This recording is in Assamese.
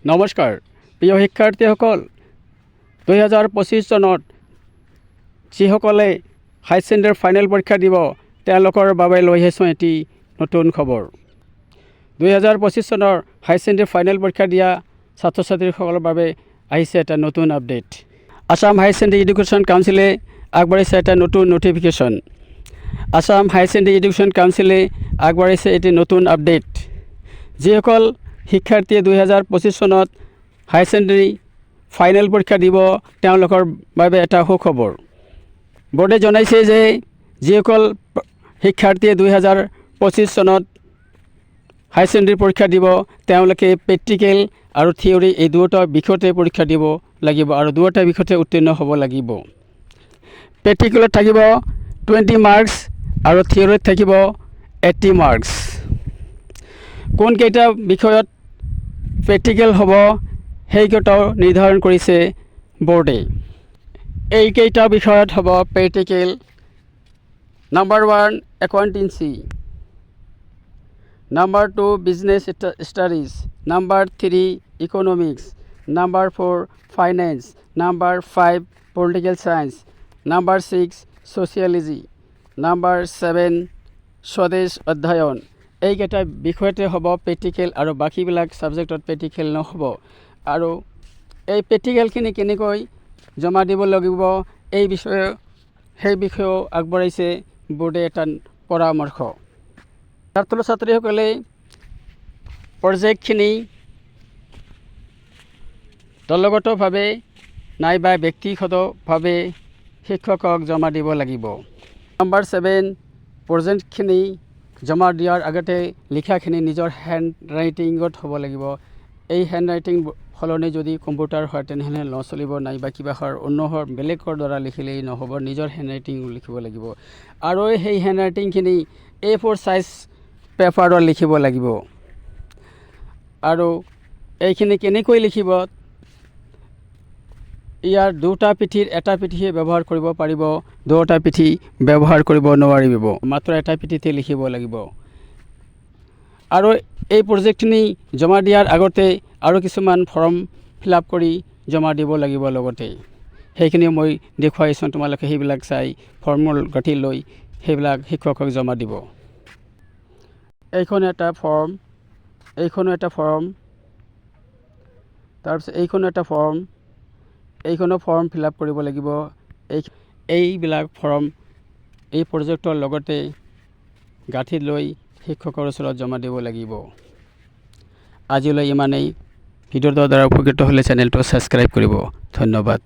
নমস্কাৰ প্ৰিয় শিক্ষাৰ্থীসকল 2025 চনত যিসকলে হাই ছেকেণ্ডাৰী ফাইনেল পৰীক্ষা দিব তেওঁলোকৰ বাবে লৈ আহিছোঁ এটি নতুন খবৰ 2025 চনৰ হাই ছেকেণ্ডাৰী ফাইনেল পৰীক্ষা দিয়া ছাত্ৰ ছাত্ৰীসকলৰ বাবে আহিছে এটা নতুন আপডেট আসাম হাই ছেকেণ্ডাৰী এডুকেশ্যন কাউন্সিলে আগবঢ়াইছে এটা নতুন নটিফিকেশ্যন আসাম হাই ছেকেণ্ডাৰী এডুকেশ্যন কাউন্সিলে আগবঢ়াইছে এটি নতুন আপডেট যিসকল শিক্ষাৰ্থীয়ে 2025 চনত হাই ছেকেণ্ডাৰী ফাইনেল পৰীক্ষা দিব তেওঁলোকৰ বাবে এটা সুখবৰ বোৰ্ডে জনাইছে যে যিসকল শিক্ষাৰ্থীয়ে 2025 চনত হাই ছেকেণ্ডাৰী পৰীক্ষা দিব তেওঁলোকে প্ৰেক্টিকেল আৰু থিয়ৰী এই দুটা বিষয়তে পৰীক্ষা দিব লাগিব আৰু দুটা বিষয়তে উত্তীৰ্ণ হ'ব লাগিব প্ৰেক্টিকেলত থাকিব 20 মাৰ্কছ আৰু থিয়ৰীত থাকিব 80 মাৰ্কছ কোনকেইটা বিষয়ত প্ৰেক্টিকেল হ'ব সেইকেইটাও নিৰ্ধাৰণ কৰিছে বোৰ্ডে এইকেইটা বিষয়ত হ'ব practical number 1 accountancy number 2 business studies number 3 economics number 4 finance number 5 political science number 6 sociology number 7 স্বদেশ অধ্যয়ন এইকেইটা বিষয়তে হ'ব প্ৰেক্টিকেল আৰু বাকীবিলাক ছাবজেক্টত প্ৰেক্টিকেল নহ'ব আৰু এই প্ৰেক্টিকেলখিনি কেনেকৈ জমা দিব লাগিব এই বিষয়ে সেই বিষয়েও আগবঢ়াইছে বোৰ্ডে এটা পৰামৰ্শ ছাত্ৰ ছাত্ৰীসকলে প্ৰজেক্টখিনি দলগতভাৱে নাইবা ব্যক্তিগতভাৱে শিক্ষকক জমা দিব লাগিব নাম্বাৰ 7 প্ৰজেক্টখিনি জমা দিয়াৰ আগতে লিখাখিনি নিজৰ হেণ্ড ৰাইটিঙত হ'ব লাগিব এই হেণ্ড ৰাইটিং সলনি যদি কম্পিউটাৰ হয় তেনেহ'লে নচলিব নাইবা কিবা অন্যৰ বেলেগৰ দ্বাৰা লিখিলেই নহ'ব নিজৰ হেণ্ড ৰাইটিং লিখিব লাগিব আৰু সেই হেণ্ড ৰাইটিংখিনি A4 সাইজ পেপাৰত লিখিব লাগিব আৰু এইখিনি কেনেকৈ লিখিব ইয়াৰ দুটা পিঠিৰ এটা পিঠিহে ব্যৱহাৰ কৰিব পাৰিব দুটা পিঠি ব্যৱহাৰ কৰিব নোৱাৰিব মাত্ৰ এটা পিঠিতে লিখিব লাগিব আৰু এই প্ৰজেক্টখিনি জমা দিয়াৰ আগতে আৰু কিছুমান ফৰ্ম ফিল আপ কৰি জমা দিব লাগিব লগতে সেইখিনি মই দেখুৱাইছোঁ তোমালোকে সেইবিলাক চাই ফৰ্মুল গাঁঠি লৈ সেইবিলাক শিক্ষকক জমা দিব এইখন এটা ফৰ্ম এইখনো এটা ফৰ্ম তাৰপিছত এইখনো এটা ফৰ্ম এইখনো ফৰ্ম ফিল আপ কৰিব লাগিব এইবিলাক ফৰ্ম এই প্ৰজেক্টৰ লগতে গাঁঠি লৈ শিক্ষকৰ ওচৰত জমা দিব লাগিব আজিলৈ ইমানেই ভিডিঅ'টোৰ দ্বাৰা উপকৃত হ'লে চেনেলটো ছাবস্ক্ৰাইব কৰিব ধন্যবাদ